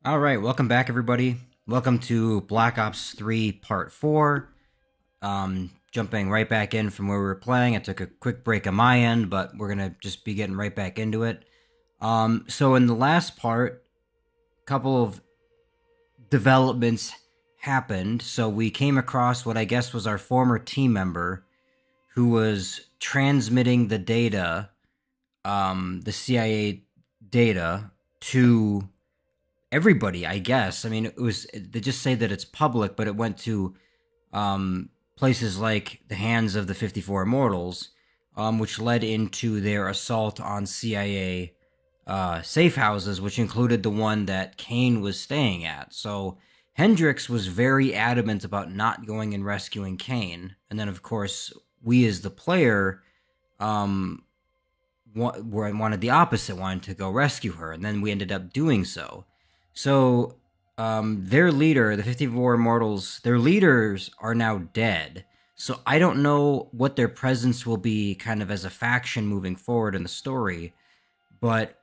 All right, welcome back, everybody. Welcome to Black Ops 3 Part 4. Jumping right back in from where we were playing. I took a quick break on my end, but we're going to just be getting right back into it. So in the last part, a couple of developments happened. So we came across what I guess was our former team member who was transmitting the data, the CIA data, to everybody, I guess. I mean, they just say that it's public, but it went to places like the hands of the 54 Immortals, which led into their assault on CIA safe houses, which included the one that Kane was staying at. So Hendricks was very adamant about not going and rescuing Kane. And then, of course, we as the player wanted the opposite, wanted to go rescue her. And then we ended up doing so. So their leader, the 54 Immortals, their leaders are now dead. So I don't know what their presence will be kind of as a faction moving forward in the story. But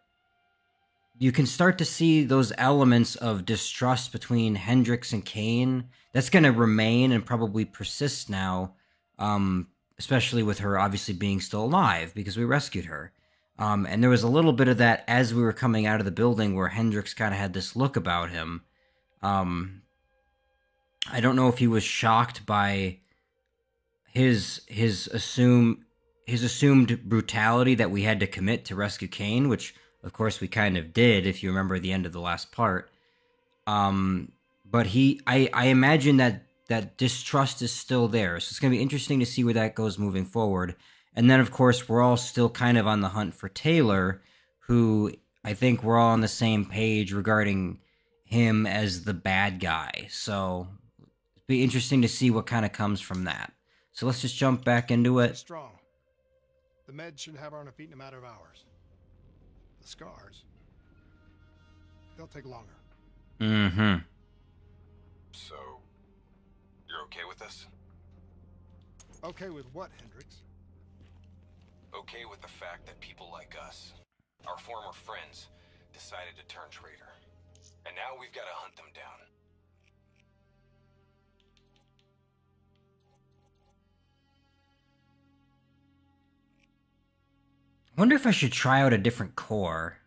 you can start to see those elements of distrust between Hendricks and Kane. That's going to remain and probably persist now, especially with her obviously being still alive because we rescued her. And there was a little bit of that as we were coming out of the building where Hendricks kind of had this look about him. I don't know if he was shocked by his assumed brutality that we had to commit to rescue Kane, which of course we kind of did, if you remember the end of the last part. But I imagine that distrust is still there. So it's going to be interesting to see where that goes moving forward. And then, of course, we're all still kind of on the hunt for Taylor, who I think we're all on the same page regarding him as the bad guy. So it'll be interesting to see what kind of comes from that. So let's just jump back into it. Strong. The meds should have her on her feet in a matter of hours. The scars, they'll take longer. Mm-hmm. So, you're okay with this? Okay with what, Hendricks? Okay with the fact that people like us, our former friends, decided to turn traitor. And now we've got to hunt them down. I wonder if I should try out a different core.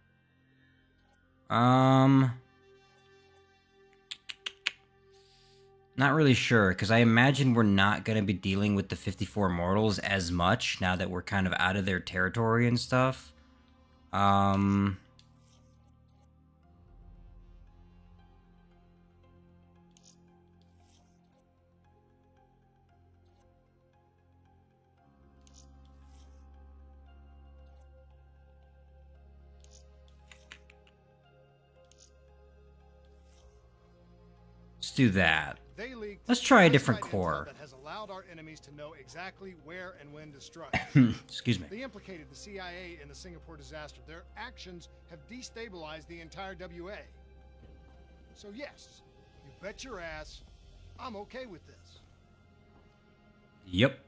Not really sure, because I imagine we're not going to be dealing with the 54 Mortals as much now that we're kind of out of their territory and stuff. Let's do that. Let's try a different core. That has allowed our enemies to know exactly where and when to strike. Excuse me. They implicated the CIA in the Singapore disaster. Their actions have destabilized the entire WA. So yes, you bet your ass, I'm okay with this. Yep.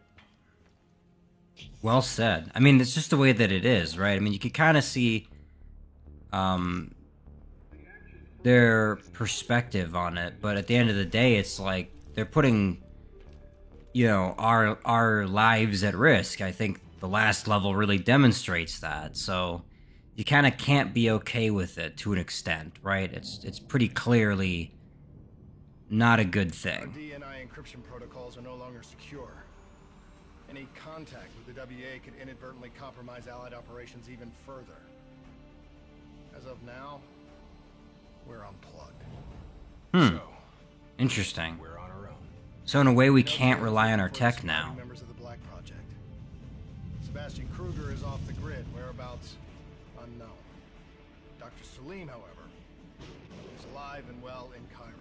Well said. I mean, it's just the way that it is, right? I mean, you can kind of see their perspective on it, but at the end of the day, it's like they're putting, you know, our lives at risk. I think the last level really demonstrates that. So you kind of can't be okay with it to an extent, right? It's pretty clearly not a good Our thing. DNI encryption protocols are no longer secure. Any contact with the WA could inadvertently compromise Allied operations even further. As of now, we're unplugged. So, Interesting. we're on our own. So in a way, we can't rely on our tech now. Members of the Black Project. Sebastian Kruger is off the grid, whereabouts unknown. Dr. Salim, however, is alive and well in Cairo.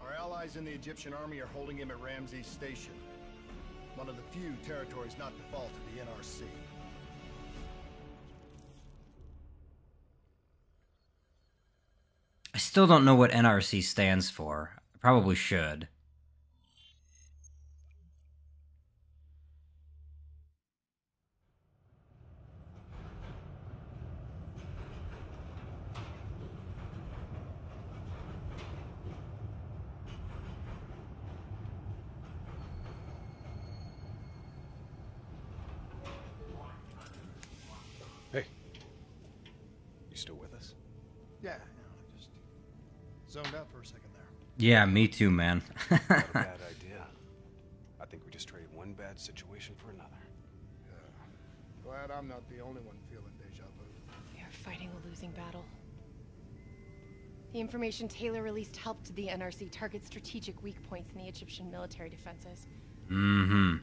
Our allies in the Egyptian army are holding him at Ramses Station, one of the few territories not default to the NRC. I still don't know what NRC stands for. I probably should. Yeah, just zoned out for a second there. Yeah, me too, man. Not a bad idea. I think we just traded one bad situation for another. Glad I'm not the only one feeling deja vu. We are fighting a losing battle. The information Taylor released helped the NRC target strategic weak points in the Egyptian military defenses. Mm-hmm.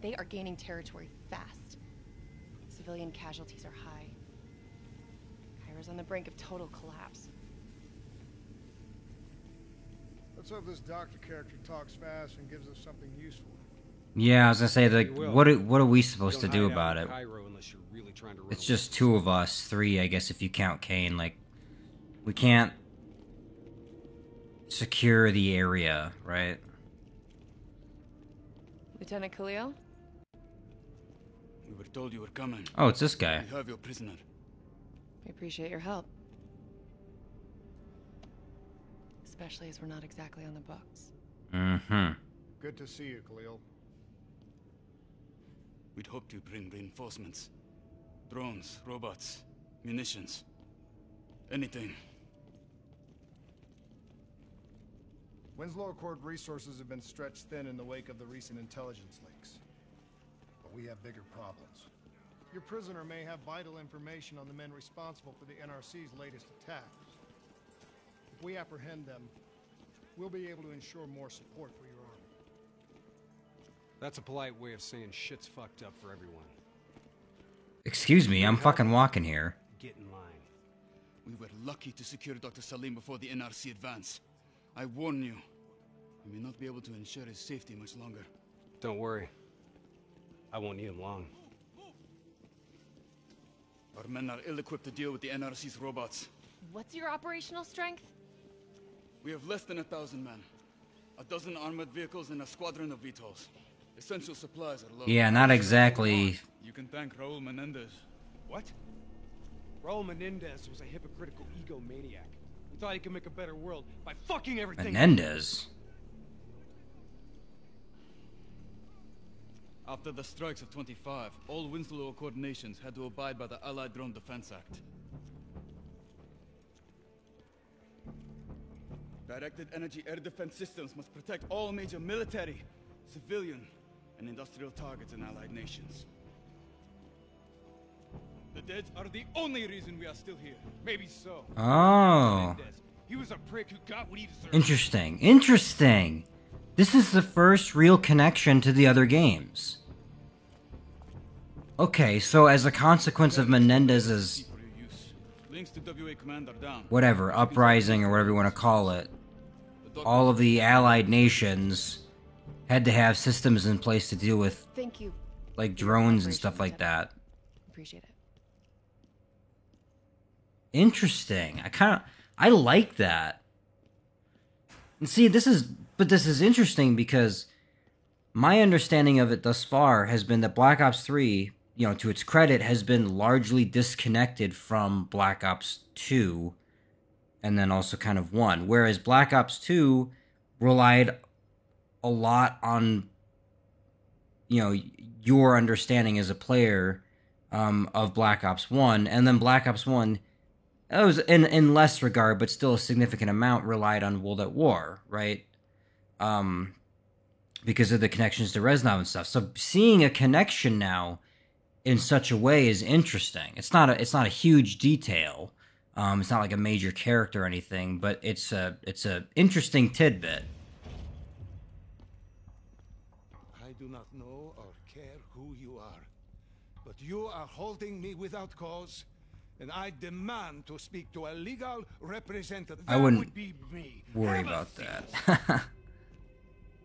They are gaining territory fast. Civilian casualties are high. Cairo's on the brink of total collapse. Let's hope this doctor character talks fast and gives us something useful. Yeah, I was gonna say, like, what are we supposed to do Don't hide about out it? in Cairo unless you're really trying to run It's away. just two of us, three, I guess, if you count Kane. Like, we can't secure the area, right? Lieutenant Khalil? We were told you were coming. Oh, it's this guy. We have your prisoner. We appreciate your help. Especially as we're not exactly on the books. Mm-hmm. Good to see you, Khalil. We'd hoped to bring reinforcements. Drones, robots, munitions. Anything. Winslow Accord resources have been stretched thin in the wake of the recent intelligence leaks. But we have bigger problems. Your prisoner may have vital information on the men responsible for the NRC's latest attacks. If we apprehend them, we'll be able to ensure more support for your army. That's a polite way of saying shit's fucked up for everyone. Excuse me, I'm fucking walking here. Get in line. We were lucky to secure Dr. Salim before the NRC advance. I warn you, we may not be able to ensure his safety much longer. Don't worry. I won't need him long. Our men are ill-equipped to deal with the NRC's robots. What's your operational strength? We have less than 1,000 men. 12 armored vehicles and a squadron of VTOLs. Essential supplies are low. Yeah, not exactly. You can thank Raul Menendez. What? Raul Menendez was a hypocritical egomaniac who thought he could make a better world by fucking everything. Menendez. After the strikes of 25, all Winslow Accord nations had to abide by the Allied Drone Defense Act. Directed energy air defense systems must protect all major military, civilian, and industrial targets in Allied nations. The dead are the only reason we are still here. Maybe so. Oh. Menendez, he was a prick who got what he deserved. Interesting. Interesting. This is the first real connection to the other games. Okay, so as a consequence of Menendez's For your use. Links to WA command are down. whatever, uprising or whatever you want to call it, all of the allied nations had to have systems in place to deal with, Thank you. like, drones and stuff like that. Appreciate it. Interesting. I like that. And see, this is interesting because my understanding of it thus far has been that Black Ops 3, you know, to its credit, has been largely disconnected from Black Ops 2 and then also kind of 1. Whereas Black Ops 2 relied a lot on, you know, your understanding as a player of Black Ops 1, and then Black Ops 1, it was in less regard, but still a significant amount, relied on World at War, right? Because of the connections to Reznov and stuff. So seeing a connection now in such a way is interesting. It's not a huge detail. It's not like a major character or anything, but it's a interesting tidbit. I do not know or care who you are, but you are holding me without cause, and I demand to speak to a legal representative. I wouldn't That would be me. worry Have a about seat. that.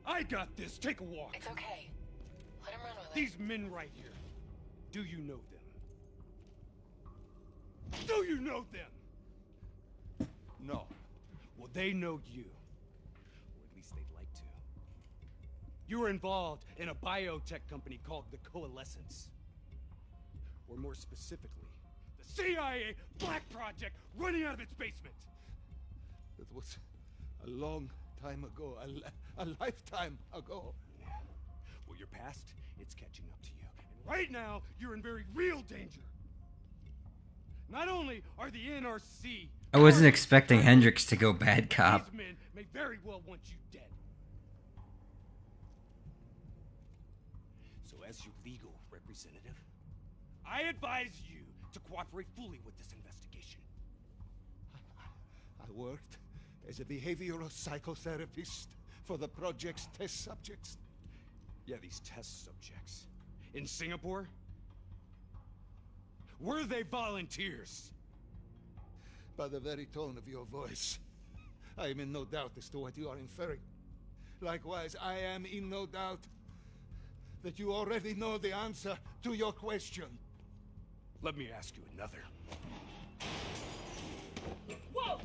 I got this. Take a walk. It's okay. Let him run with it. These men right here. Do you know them? Do you know them? No. Well, they know you. Or at least they'd like to. You were involved in a biotech company called the Coalescence. Or more specifically, the CIA Black Project running out of its basement. It was a long time ago, a lifetime ago. Well, your past, it's catching up to you. And right now, you're in very real danger. Not only are the NRC... I wasn't expecting Hendricks to go bad cop. These men may very well want you dead. So as your legal representative, I advise you to cooperate fully with this investigation. I worked as a behavioral psychotherapist for the project's test subjects. Yeah, these test subjects. In Singapore? Were they volunteers? By the very tone of your voice, I am in no doubt as to what you are inferring. Likewise, I am in no doubt that you already know the answer to your question. Let me ask you another. Whoa!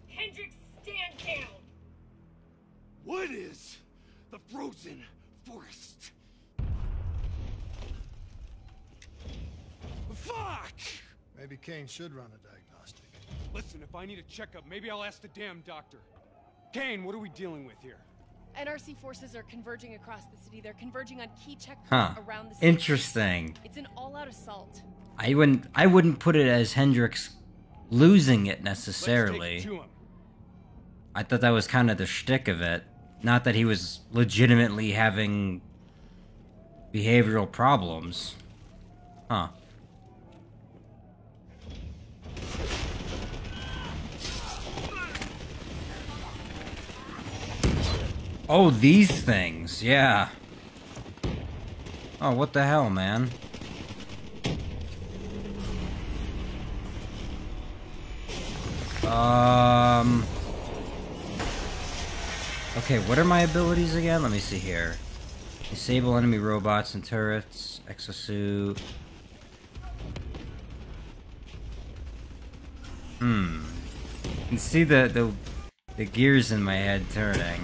Hendricks, stand down! What is the frozen forest? Fuck! Maybe Kane should run a diagnostic. Listen, if I need a checkup, maybe I'll ask the damn doctor. Kane, what are we dealing with here? NRC forces are converging across the city. They're converging on key checkpoints around the city. Interesting. It's an all-out assault. I wouldn't put it as Hendricks losing it necessarily. Let's take it to him. I thought that was kind of the shtick of it. Not that he was legitimately having behavioral problems. Huh. Oh, these things, yeah. Oh, what the hell, man? Okay, what are my abilities again? Let me see here. Disable enemy robots and turrets. Exosuit. You can see the gears in my head turning.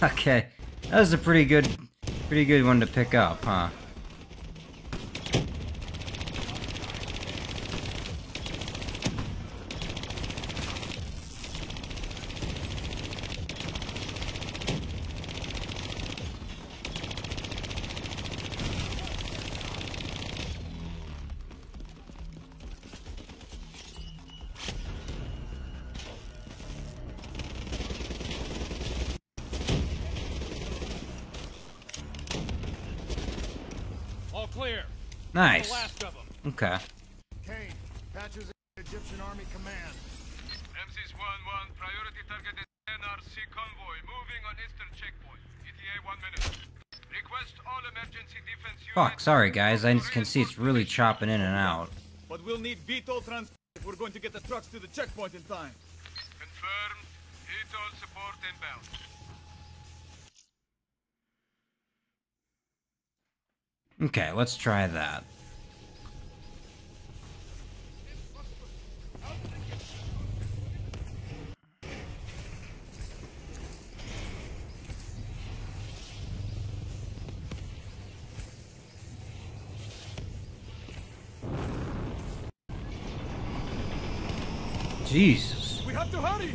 Okay, that was a pretty good one to pick up, huh? All clear. Nice. The last of them. Okay. Kane, patches Egyptian Army Command. MC's 1-1, priority target is NRC convoy, moving on eastern checkpoint. ETA 1 minute. Request all emergency defense units... Fuck, sorry guys, I can see it's really chopping in and out. But we'll need VTOL transport if we're going to get the trucks to the checkpoint in time. Confirmed. VTOL support inbound. Okay, let's try that. Jesus. We have to hurry!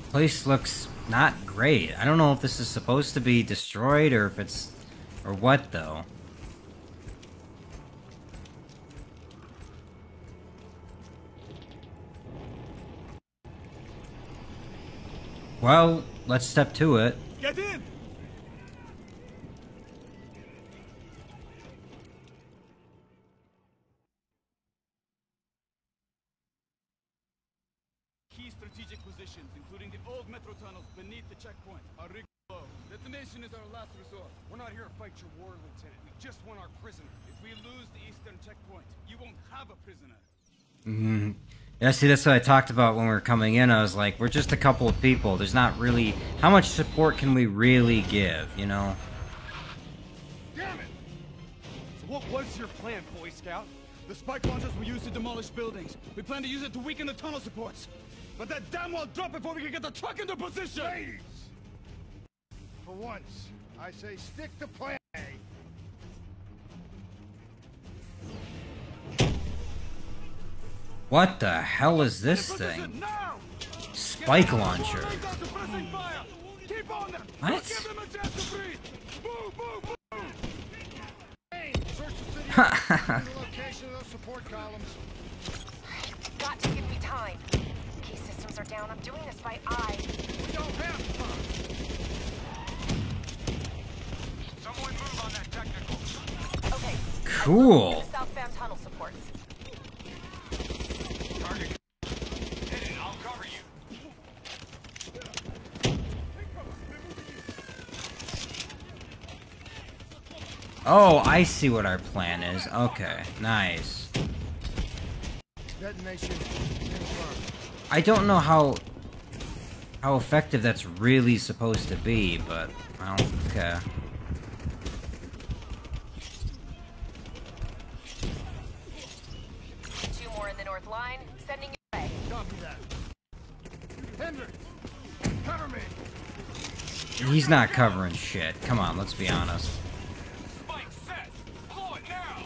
Place looks not great. I don't know if this is supposed to be destroyed or if it's... or what, though. Well, let's step to it. Get in! Key strategic positions, including the old metro tunnels beneath the checkpoint, are rigged low. Detonation is our last resort. We're not here to fight your war, Lieutenant. We just want our prisoner. If we lose the eastern checkpoint, you won't have a prisoner. Yeah, see, that's what I talked about when we were coming in. I was like, we're just a couple of people. There's not really... How much support can we really give, you know? Damn it! So what was your plan, Boy Scout? The spike launchers were used to demolish buildings. We plan to use it to weaken the tunnel supports. But that damn well drop before we can get the truck into position! Ladies! For once, I say stick to plan A. What the hell is this thing? Now! spike launcher. What? Search the location of those support columns. Got to give me time. Key systems are down. I'm doing this by eye. We don't have time. Someone move on that technical. Okay. Cool. The southbound tunnel supports. Target. Hit it, I'll cover you. Oh, I see what our plan is. Okay, nice. Detonation confirmed. I don't know how effective that's really supposed to be, but well, okay. Two more in the north line. Sending it away. Copy that. Hendricks, cover me. He's not covering shit. Come on, let's be honest. Spike set. Blow it now.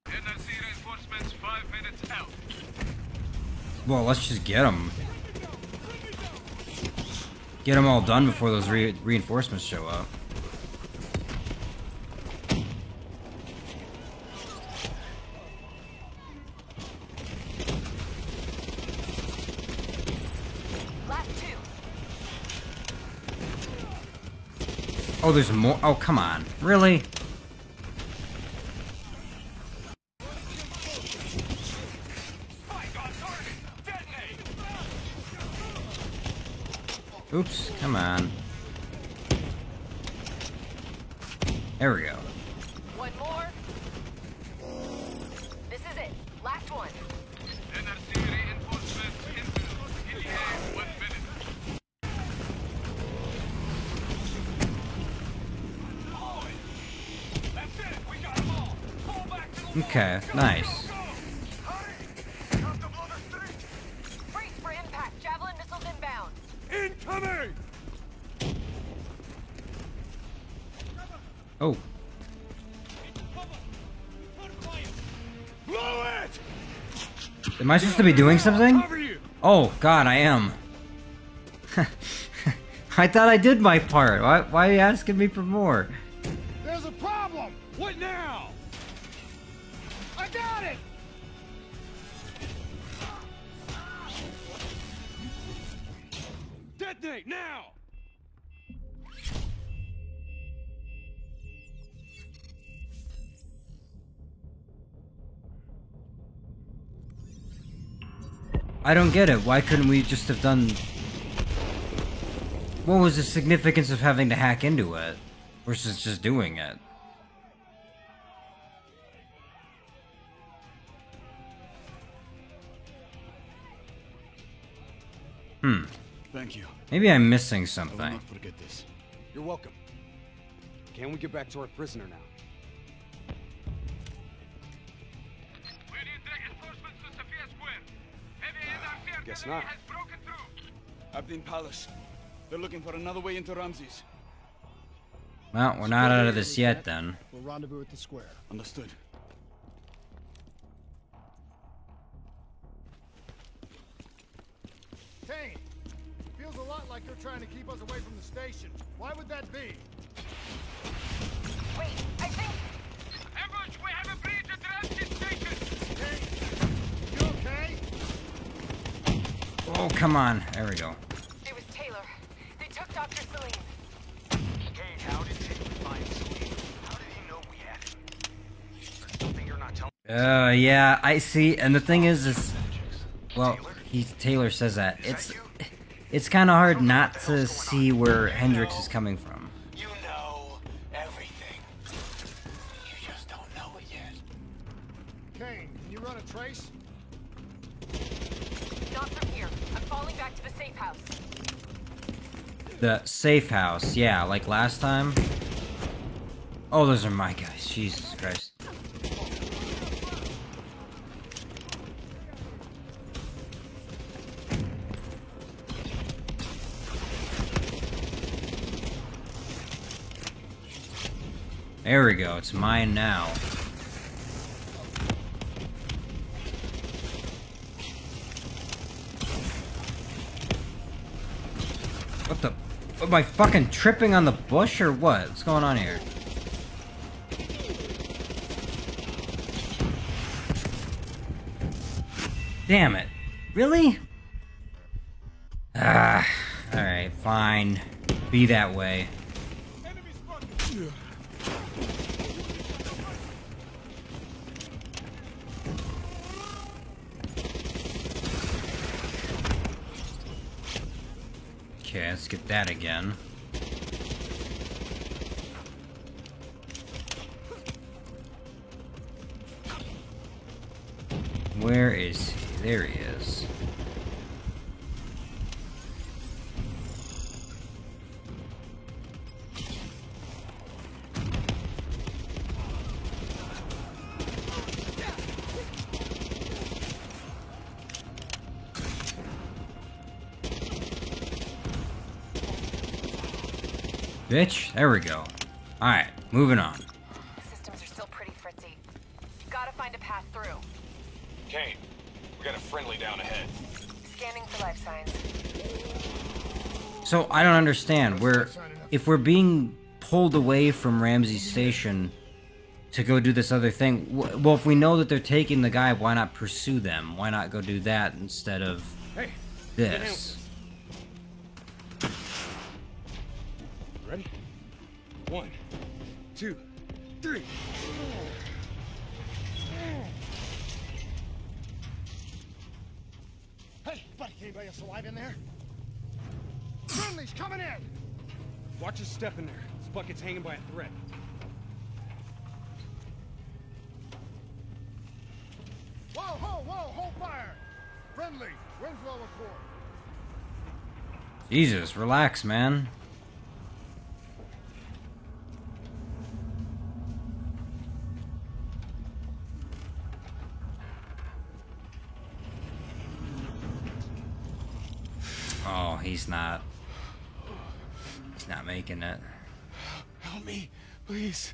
NRC reinforcements 5 minutes out. Well, let's just get them. Get them all done before those reinforcements show up. Last two. Oh, there's more. Oh, come on. Really? Spike on target. Detonate. Oops, come on. There we go. One more. This is it. Last one. NRC reinforcements inbound. ETA 1 minute. That's it. We got them all. Fall back to the Okay, nice. Brace for impact. Javelin missiles inbound. Incoming! Oh, Blow it! am I supposed to be doing something? Cover you! Oh, God, I am. I thought I did my part. Why are you asking me for more? There's a problem. What now? I got it. Detonate now! I don't get it. Why couldn't we just have done... What was the significance of having to hack into it versus just doing it? Thank you. Maybe I'm missing I will something. not forget this. You're welcome. Can we get back to our prisoner now? We need reinforcements to Sophia Square. Heavy NRC Guess artillery not. has broken through. Abdin Palace. They're looking for another way into Ramses. Well, we're not out of this yet, then. We'll rendezvous at the square. Understood. Kane, feels a lot like they're trying to keep us away from the station. Why would that be? Wait, I think... Ambush, we have a breach at Ramses Station. Kane, you okay? Oh, come on. There we go. It was Taylor. They took Dr. Salim. Kane, how did Taylor find Salim? How did he know we had him? There's something you're not telling Yeah, I see. And the thing is, well, Taylor says that. It's kind of hard not to see where Hendricks is coming from. You know everything. You just don't know it yet. Kane, can you run a trace? Not from here. I'm falling back to the safe house. The safe house, yeah, like last time. Oh, those are my guys. Jesus Christ. There we go. It's mine now. Am I fucking tripping on the bush or what? What's going on here? Damn it. Really? Ah, alright, fine. Be that way. Okay, let's get that again. Where is he? There he is. Bitch, there we go. Alright, moving on. The systems are still pretty fritzy. You gotta find a path through. Kane, we got a friendly down ahead. Scanning for life signs. So, I don't understand. If we're being pulled away from Ramsey's station to go do this other thing, well, if we know that they're taking the guy, why not pursue them? Why not go do that instead of this? Ready? 1, 2, 3. Hey, buddy, anybody else alive in there? Friendly's coming in! Watch your step in there. This bucket's hanging by a thread. Whoa, hold fire! Friendly, Winslow report. Jesus, relax, man. Oh, he's not making it. Help me, please.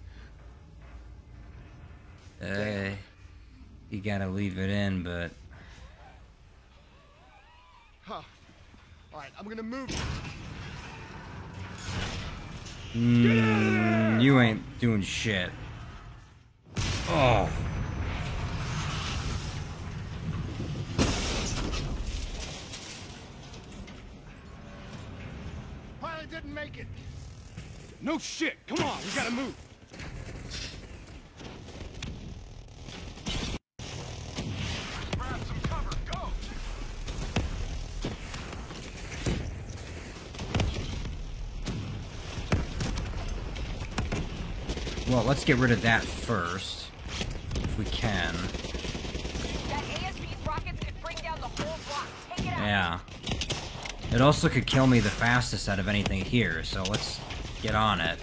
You gotta leave it in, but... Huh. Alright, I'm gonna move. You ain't doing shit. Oh. Pilot didn't make it. No shit! Come on, we gotta move! Grab some cover, go! Well, let's get rid of that first, if we can. That ASB's rockets could bring down the whole block. Take it out. Yeah. It also could kill me the fastest out of anything here, so let's get on it.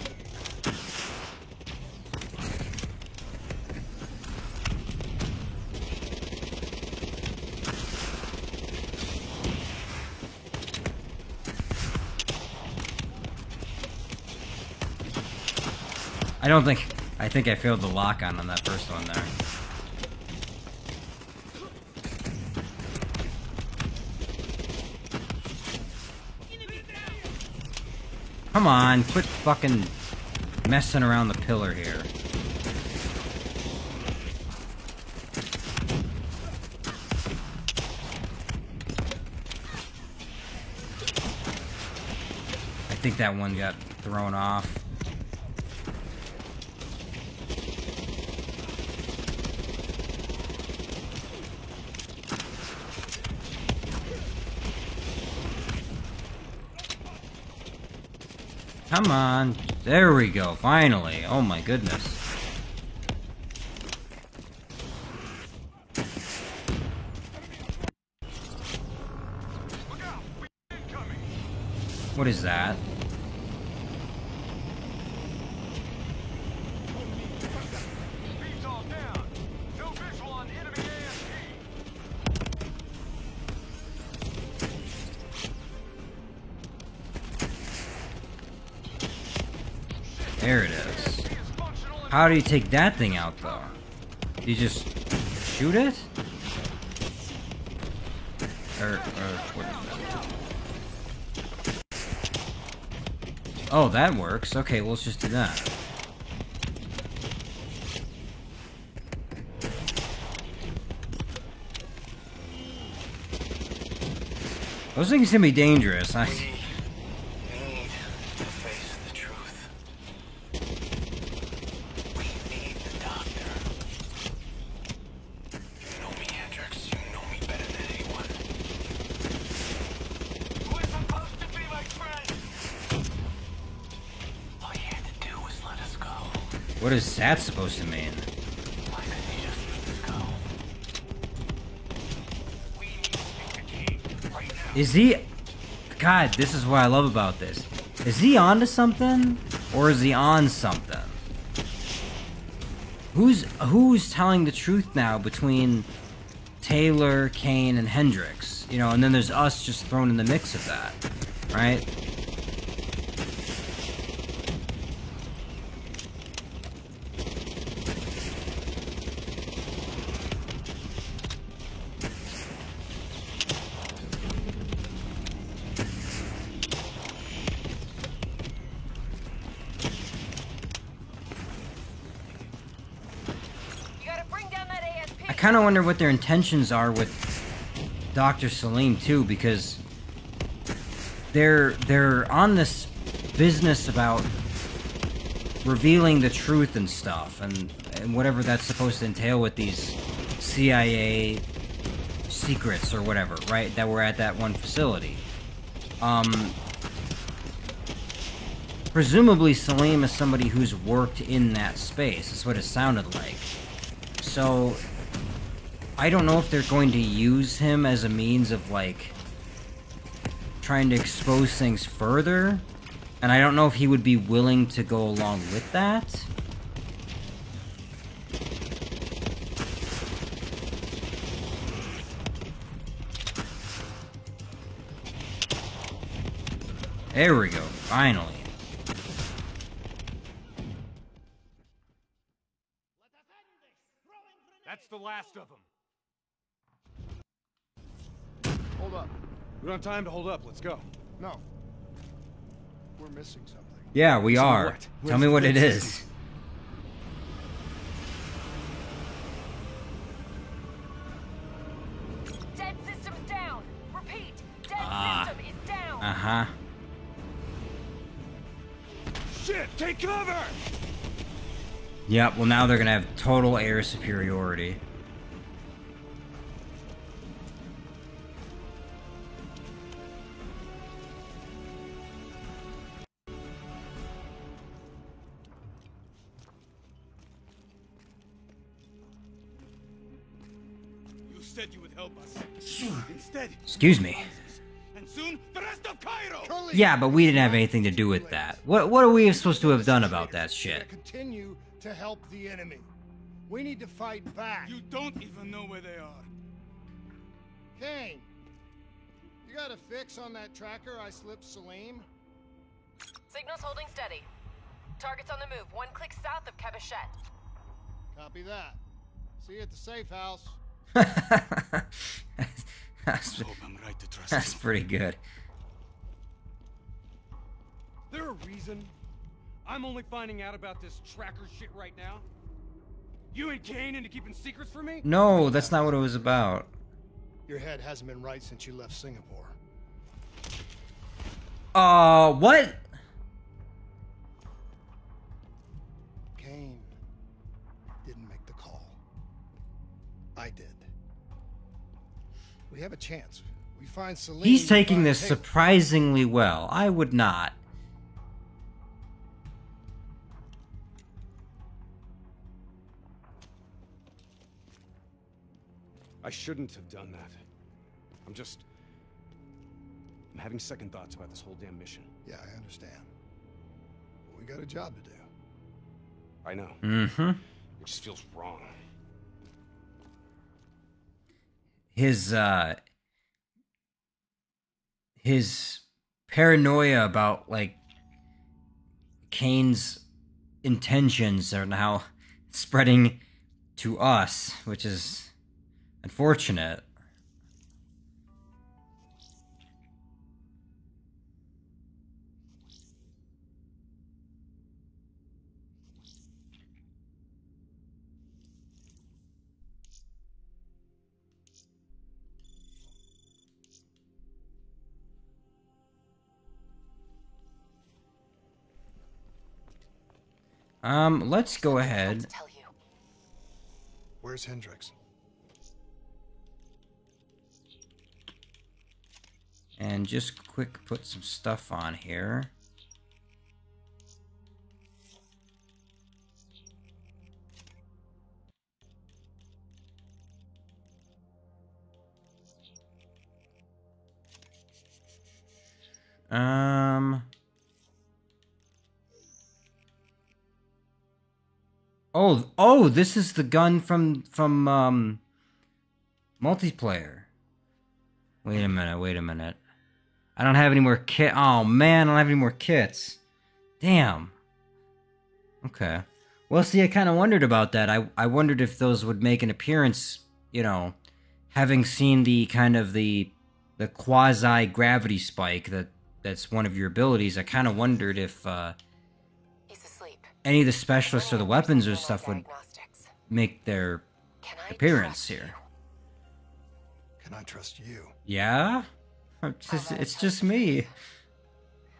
I think I failed the lock on that first one there. Come on, quit fucking messing around the pillar here. I think that one got thrown off. Come on. There we go. Finally. Oh my goodness. What is that? VTOL down. No visual on enemy ASP. There it is. How do you take that thing out, though? You just shoot it? Or what is that? Oh, that works. Okay, well, let's just do that. Those things can be dangerous. We need to face the truth. We need the doctor. You know me, Hendrix. You know me better than anyone. We're supposed to be like friends. All you had to do was let us go. What is that supposed to mean? Why couldn't you just let us go? We need to pick the king right now. Is he... God, this is what I love about this. Is he on to something? Or is he on something? Who's telling the truth now between Taylor, Kane, and Hendrix? You know, and then there's us just thrown in the mix of that. Right? I kind of wonder what their intentions are with Dr. Salim too, because they're on this business about revealing the truth and stuff, and whatever that's supposed to entail with these CIA secrets or whatever, right? That were at that one facility. Presumably Salim is somebody who's worked in that space. That's what it sounded like. So I don't know if they're going to use him as a means of, like, trying to expose things further. And I don't know if he would be willing to go along with that. There we go, finally. That's the last of them. Hold up. We don't have time to hold up. Let's go. No. We're missing something. Yeah, we So are. what? Tell me what it is. system? Dead system's down. Repeat. Dead system is down. Uh-huh. Shit! Take cover! Yep, well now they're gonna have total air superiority. You said you would help us. Instead, Excuse me. and soon the rest of Cairo. Yeah, but we didn't have anything to do with that. What are we supposed to have done about that shit? Continue to help the enemy. We need to fight back. You don't even know where they are. Kane, you got a fix on that tracker I slipped Salim? Signal's holding steady. Target's on the move, 1 click south of Cabochette. Copy that. See you at the safe house. that's, Hope I'm right to trust that's you. pretty good. There a reason I'm only finding out about this tracker shit right now? You and Kane into keeping secrets from me? No, that's not what it was about. Your head hasn't been right since you left Singapore. What? Kane didn't make the call. I did. We have a chance. We find Salim. He's taking find this Taylor. surprisingly well. I would not. I shouldn't have done that. I'm having second thoughts about this whole damn mission. Yeah, I understand. But we got a job to do. I know. Mm-hmm. It just feels wrong. His paranoia about, like, Kane's intentions are now spreading to us, which is unfortunate. Let's go ahead. Where's Hendricks? And just quick put some stuff on here. Oh, this is the gun from multiplayer. Wait a minute. I don't have any more kit. Oh man, I don't have any more kits. Damn. Okay. Well, see, I kind of wondered about that. I wondered if those would make an appearance, you know, having seen the kind of the quasi-gravity spike that's one of your abilities. I kind of wondered if any of the specialists or the weapons or stuff would make their appearance here. Can I trust you? Yeah? It's just me.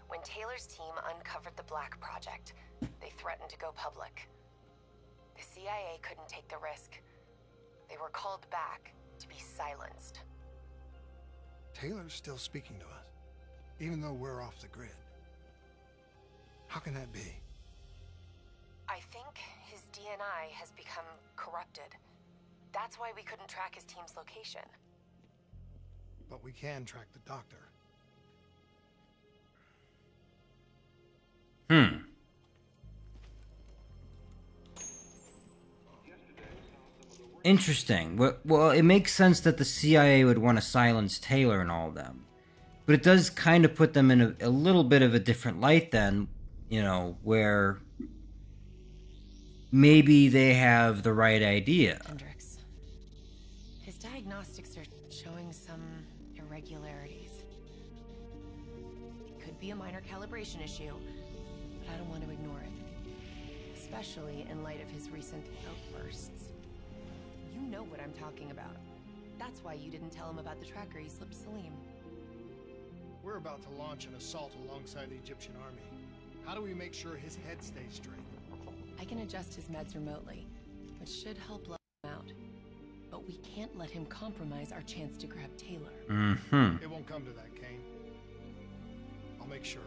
When Taylor's team uncovered the Black Project, they threatened to go public. The CIA couldn't take the risk. They were called back to be silenced. Taylor's still speaking to us, even though we're off the grid. How can that be? I think his DNI has become corrupted. That's why we couldn't track his team's location. But we can track the doctor. Interesting. Well, it makes sense that the CIA would want to silence Taylor and all of them. But it does kind of put them in a little bit of a different light then, you know, where maybe they have the right idea. Hendricks. His diagnostics are showing some irregularities. It could be a minor calibration issue, but I don't want to ignore it. Especially in light of his recent outbursts. You know what I'm talking about. That's why you didn't tell him about the tracker he slipped Salim. We're about to launch an assault alongside the Egyptian army. How do we make sure his head stays straight? I can adjust his meds remotely, which should help level him out. But we can't let him compromise our chance to grab Taylor. It won't come to that, Kane. I'll make sure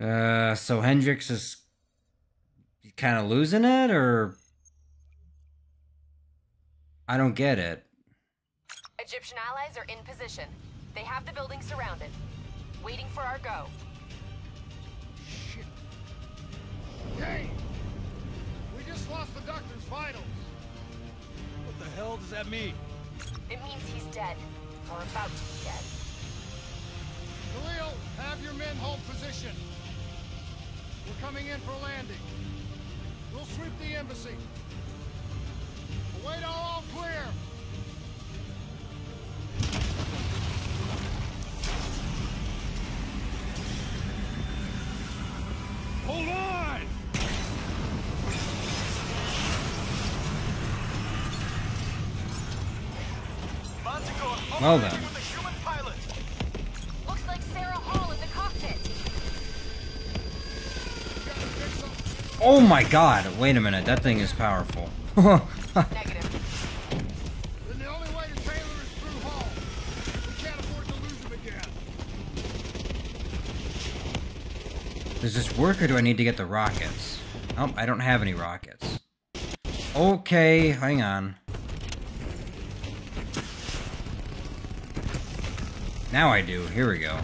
of it. So Hendricks is kind of losing it, or I don't get it. Egyptian allies are in position. They have the building surrounded, waiting for our go. Shit. Kane! We just lost the doctor's vitals. What the hell does that mean? It means he's dead, or about to be dead. Khalil, have your men hold position. We're coming in for landing. We'll sweep the embassy. Await all clear. Hold on! Well then. Looks like Sarah Hall in the cockpit. Oh my god, wait a minute, that thing is powerful. Negative. Then the only way to Taylor is through Hall. We can't afford to lose him again. Does this work, or do I need to get the rockets? Oh, I don't have any rockets. Okay, hang on. Now I do. Here we go.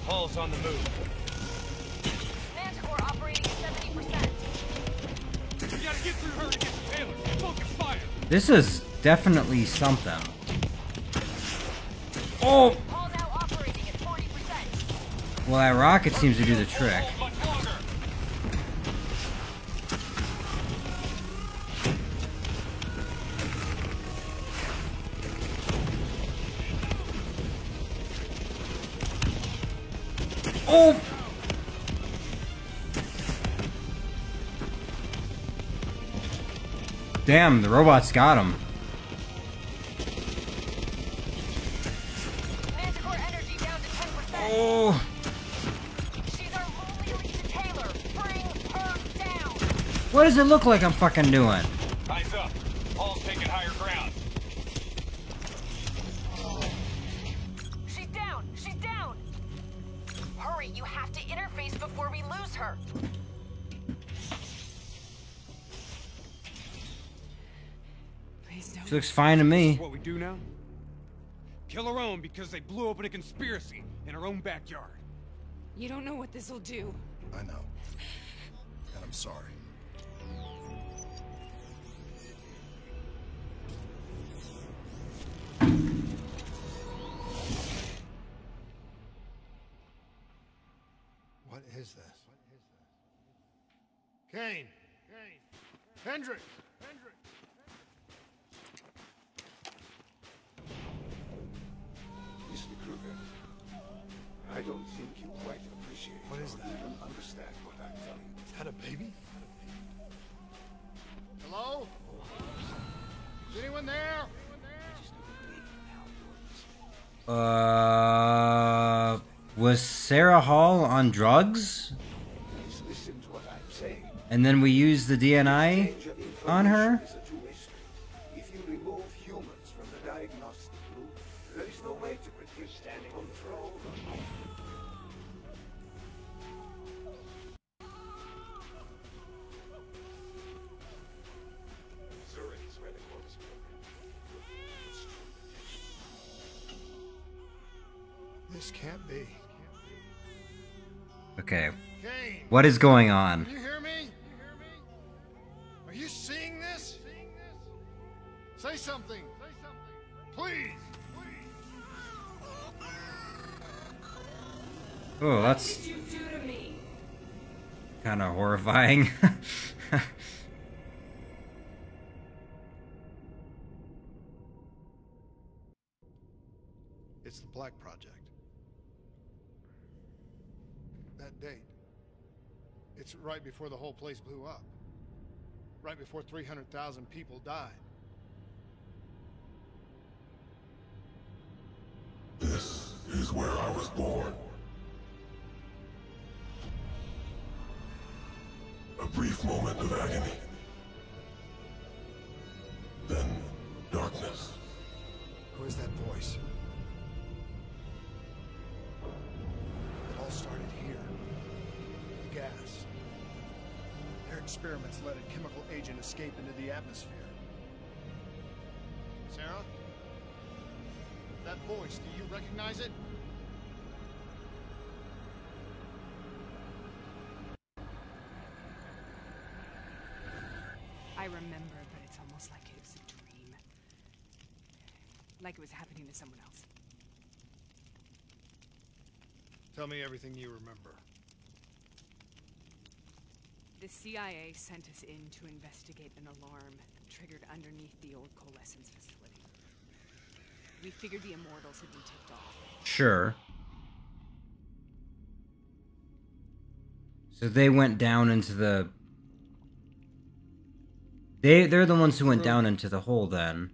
Hall's on the move. Manticore operating at 70%. We gotta get through her to get to Taylor. Focus fire. This is definitely something. Oh! Hall now operating at 40%. Well, that rocket seems to do the trick. Much longer. Oh! Damn, the robots got him. Manticore energy down to 10%. Oh. She's our only lead to Taylor. Bring her down. What does it look like I'm fucking doing? Eyes up. Paul's taking higher ground. She's down. She's down. Hurry, you have to interface before we lose her. She looks fine to me. What we do now? Kill her own because they blew open a conspiracy in her own backyard. You don't know what this'll do. I know. And I'm sorry. What is this? Kane! Hendrik! Mr. Kruger, I don't think you quite appreciate What is or that? even understand what I'm telling you. Is that a baby? Hello? Is anyone there? Was Sarah Hall on drugs? Please listen to what I'm saying. And then we used the DNI on her? Is a two-way street. If you remove humans from the diagnostic loop, there is no way to produce standing control. Zurich's where the corpse is broken. It's true. This can't be. Okay. Kane! What is going on? Can you hear me? Are you seeing this? Say something. Please. Oh, that's kind of horrifying. It's the Black Project. That date. It's right before the whole place blew up. Right before 300,000 people died. This is where I was born. A brief moment of agony. Then darkness. Who is that voice? It all started here. The gas. Their experiments let a chemical agent escape into the atmosphere. Sarah? That voice, do you recognize it? I remember, but it's almost like it was a dream. Like it was happening to someone else. Tell me everything you remember. The CIA sent us in to investigate an alarm triggered underneath the old coalescence facility. We figured the Immortals had been tipped off. Sure. So they went down into the... They're the ones who went down into the hole then.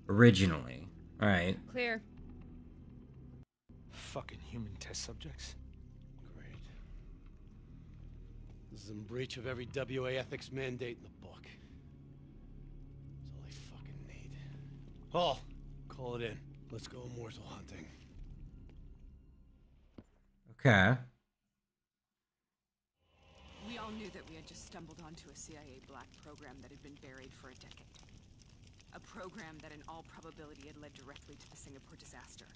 Originally. Alright. Clear. Fucking human test subjects. Great. This is in breach of every WA ethics mandate in the book. That's all I fucking need. Paul, call it in. Let's go immortal hunting. Okay. We all knew that we had just stumbled onto a CIA black program that had been buried for a decade. A program that in all probability had led directly to the Singapore disaster.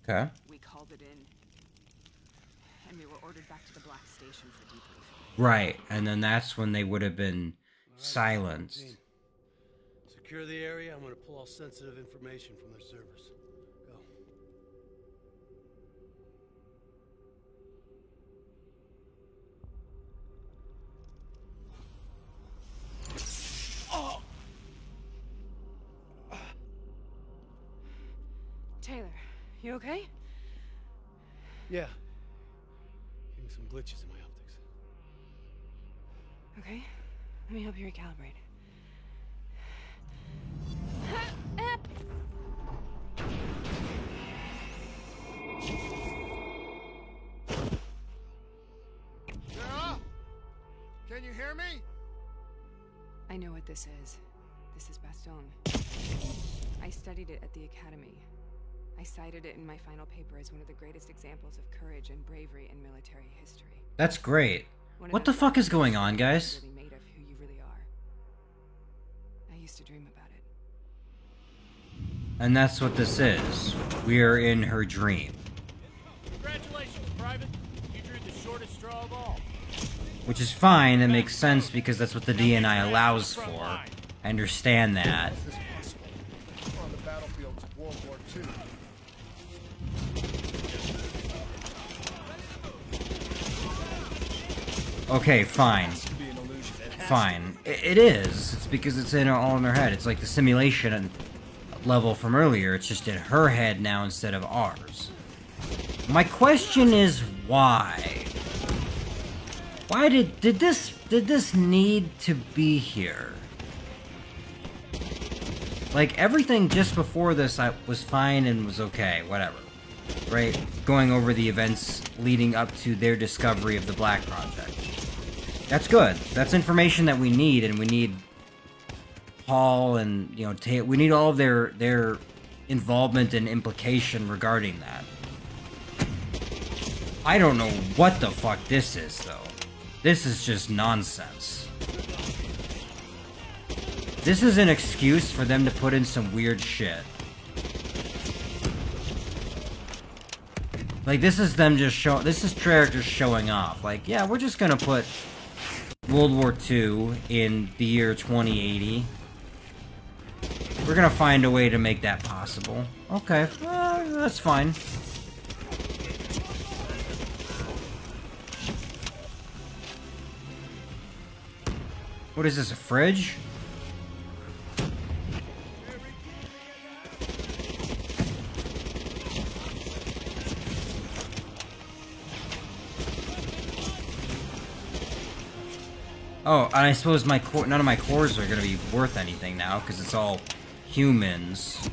Okay. We called it in, and we were ordered back to the Black Station for debriefing. Right, and then that's when they would have been silenced. Secure the area. I'm going to pull all sensitive information from their servers. Go. Taylor, you okay? Yeah. Getting some glitches in my optics. Okay. Let me help you recalibrate. hear me? I know what this is. This is Baston. I studied it at the academy. I cited it in my final paper as one of the greatest examples of courage and bravery in military history. That's great. What the fuck is going on, guys? Really made of who you really are. I used to dream about it. And that's what this is. We are in her dream. Congratulations, Private. You drew the shortest straw of all. Which is fine, it makes sense because that's what the DNI allows for. I understand that. On the battlefields of World War II. Okay, fine. Fine. It is. It's because it's all in her head. It's like the simulation level from earlier. It's just in her head now instead of ours. My question is why? Why did this need to be here? Like, everything just before this was fine and was okay, whatever. Right? Going over the events leading up to their discovery of the Black Project. That's good. That's information that we need, and we need Paul and, you know, we need all of their involvement and implication regarding that. I don't know what the fuck this is, though. This is just nonsense. This is an excuse for them to put in some weird shit. Like, this is them just this is Treyarch just showing off. Like, yeah, we're just gonna put World War II in the year 2080. We're gonna find a way to make that possible. Okay, that's fine. What is this, a fridge? Oh, and I suppose none of my cores are gonna be worth anything now, because it's all humans.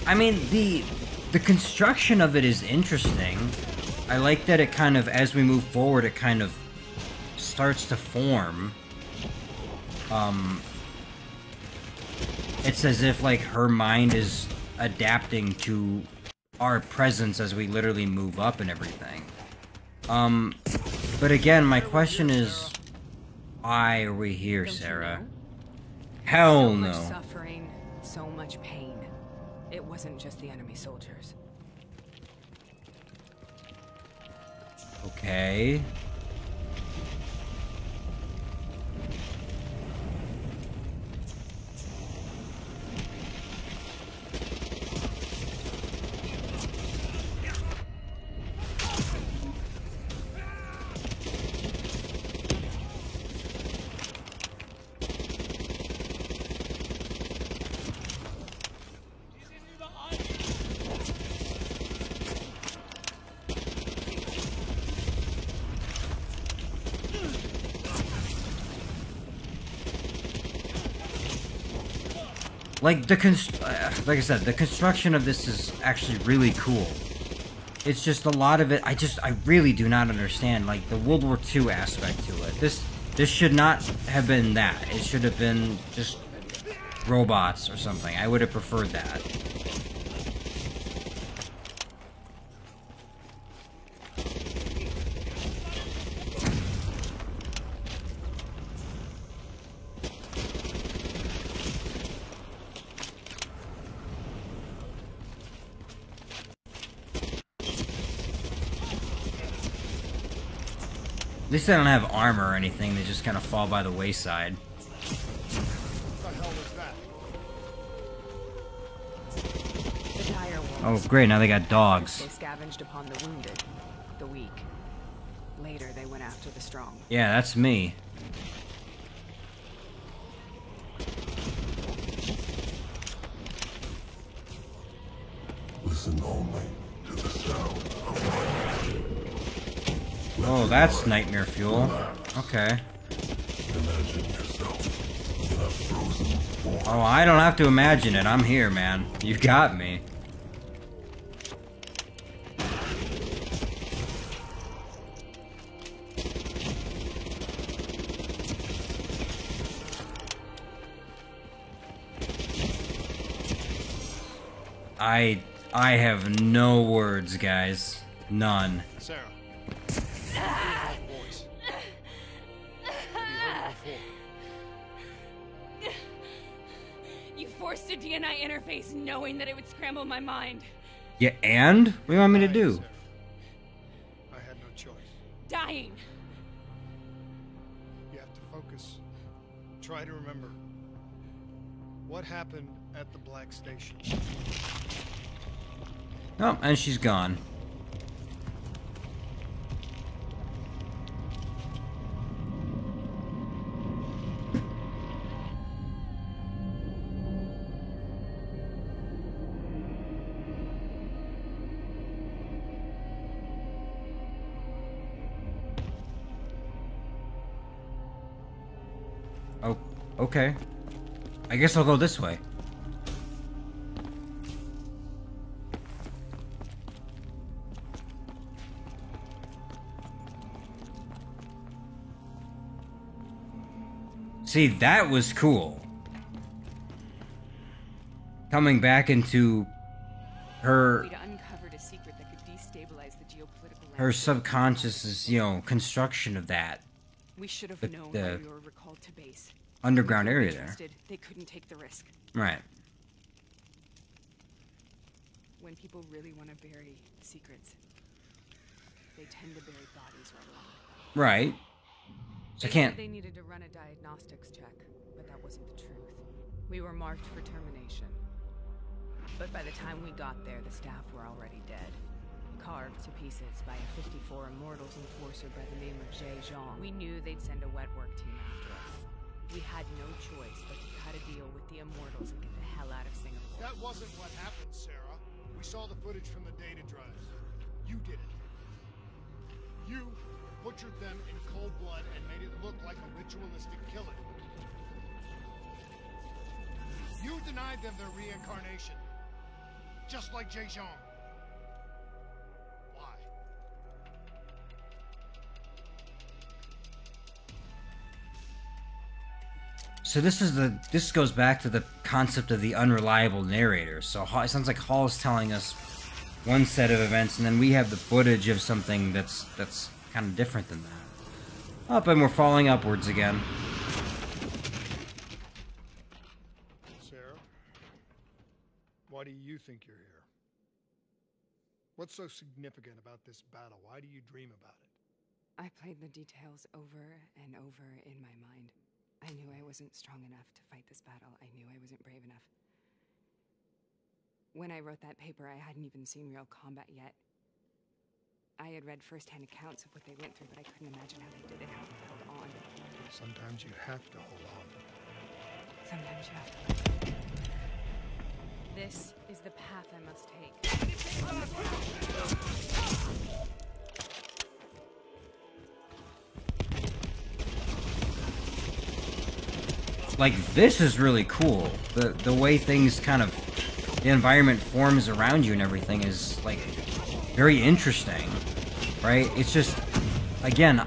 I mean, the construction of it is interesting. I like that it kind of, as we move forward, it kind of starts to form. It's as if, like, her mind is adapting to our presence as we literally move up and everything. But again, my question is, why are we here, Sarah? Hell no. So much suffering, so much pain. It wasn't just the enemy soldiers. Okay. Like, like I said, the construction of this is actually really cool. It's just a lot of it, I really do not understand, like, the World War II aspect to it. This should not have been that. It should have been just robots or something. I would have preferred that. At least they don't have armor or anything, they just kind of fall by the wayside. What the hell was that? The dire wolves. Oh great, now they got dogs. They scavenged upon the wounded, the weak. Later they went after the strong. Yeah, that's me. Listen only to the sound of my magic. Oh Oh, that's nightmare fuel. Okay. Oh, I don't have to imagine it. I'm here, man. You got me. I have no words, guys. None. Sarah. You forced a DNA interface knowing that it would scramble my mind. Yeah, and? What do you want me to do? I had no choice. Dying. You have to focus. Try to remember. What happened at the Black Station? Oh, and she's gone. Oh, okay. I guess I'll go this way. See, that was cool. Coming back into her... We'd uncovered a secret that could destabilize the geopolitical her subconscious's, you know, construction of that. We should have known the when we were recalled to base. underground area there. They couldn't take the risk. Right. When people really want to bury secrets, they tend to bury bodies right along with them. Right. So I can't... They needed to run a diagnostics check, but that wasn't the truth. We were marked for termination. But by the time we got there, the staff were already dead. Carved to pieces by a 54 Immortals enforcer by the name of Jay Zhang. We knew they'd send a wet work team after us. We had no choice but to cut a deal with the Immortals and get the hell out of Singapore. That wasn't what happened, Sarah. We saw the footage from the data drives. You did it. You butchered them in cold blood and made it look like a ritualistic killing. You denied them their reincarnation. Just like Jay Zhang. Why? So this goes back to the concept of the unreliable narrator. So it sounds like Hall's telling us one set of events, and then we have the footage of something that's kind of different than that. Up, and we're falling upwards again. Sarah, why do you think you're here? What's so significant about this battle? Why do you dream about it? I played the details over and over in my mind. I knew I wasn't strong enough to fight this battle. I knew I wasn't brave enough. When I wrote that paper, I hadn't even seen real combat yet. I had read first-hand accounts of what they went through, but I couldn't imagine how they did it, how they held on. Sometimes you have to hold on. Sometimes you have to. This is the path I must take. Like, this is really cool. The way things kind of... the environment forms around you and everything is, like, very interesting. Right? It's just... again,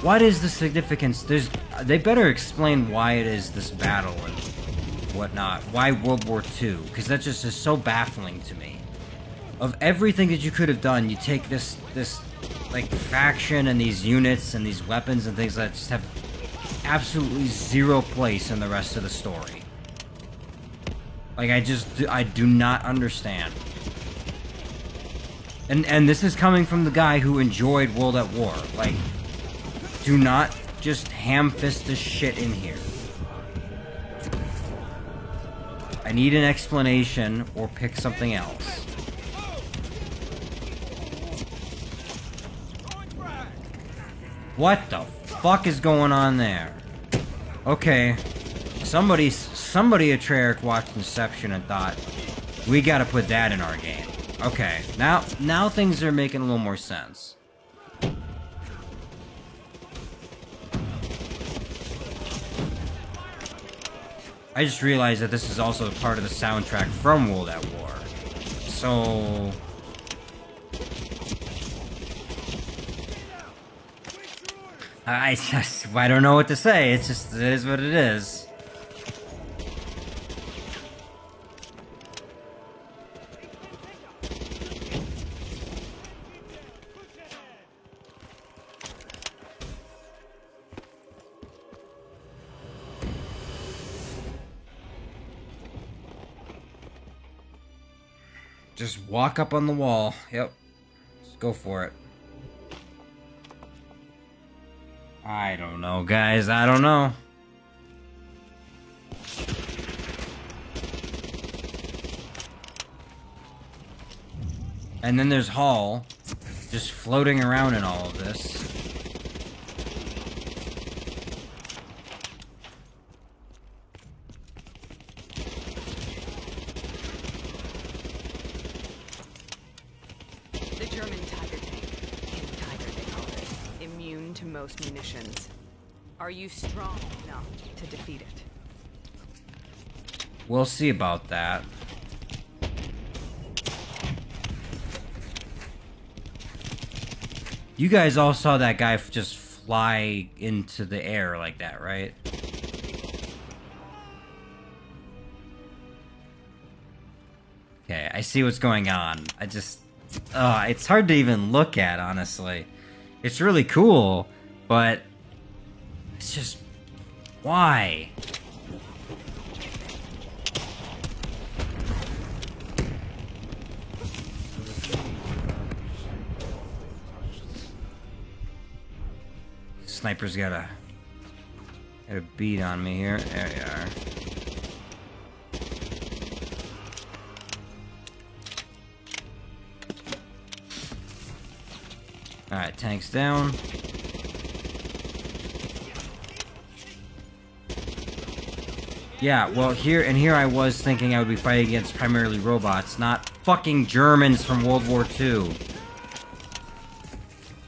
what is the significance? They better explain why it is this battle and whatnot. Why World War II? Because that just is so baffling to me. Of everything that you could have done, you take this like, faction and these units and these weapons and things that just have absolutely zero place in the rest of the story. Like, I do not understand. And this is coming from the guy who enjoyed World at War. Like, do not just ham-fist this shit in here. I need an explanation or pick something else. What the fuck is going on there? Okay. Somebody at Treyarch watched Inception and thought, we gotta put that in our game. Okay, now things are making a little more sense. I just realized that this is also part of the soundtrack from World at War. So... I don't know what to say. It's just, it is what it is. Just walk up on the wall. Yep. Just go for it. I don't know, guys. I don't know. And then there's Hall, just floating around in all of this. The German Tiger tank. Tiger, they call it. Immune to most munitions. Are you strong enough to defeat it? We'll see about that. You guys all saw that guy just fly into the air like that, right? Okay, I see what's going on. I just... it's hard to even look at, honestly. It's really cool, but... It's just... Why? Sniper's got a beat on me here. There you are. Alright, tank's down. Yeah, well, here I was thinking I would be fighting against primarily robots, not fucking Germans from World War II.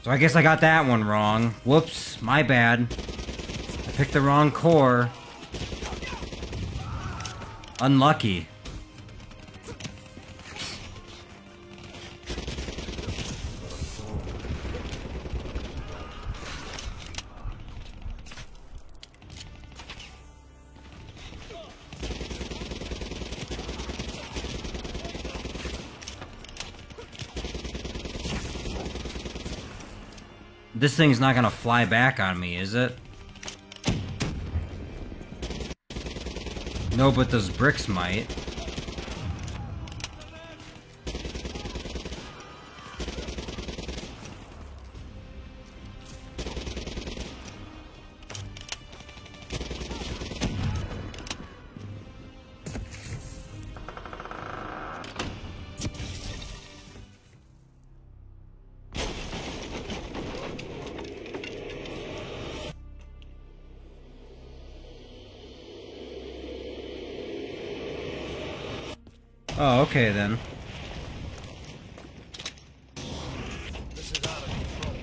So I guess I got that one wrong. Whoops, my bad. I picked the wrong core. Unlucky. This thing's not gonna fly back on me, is it? No, but those bricks might. Oh, okay then. This is out of control.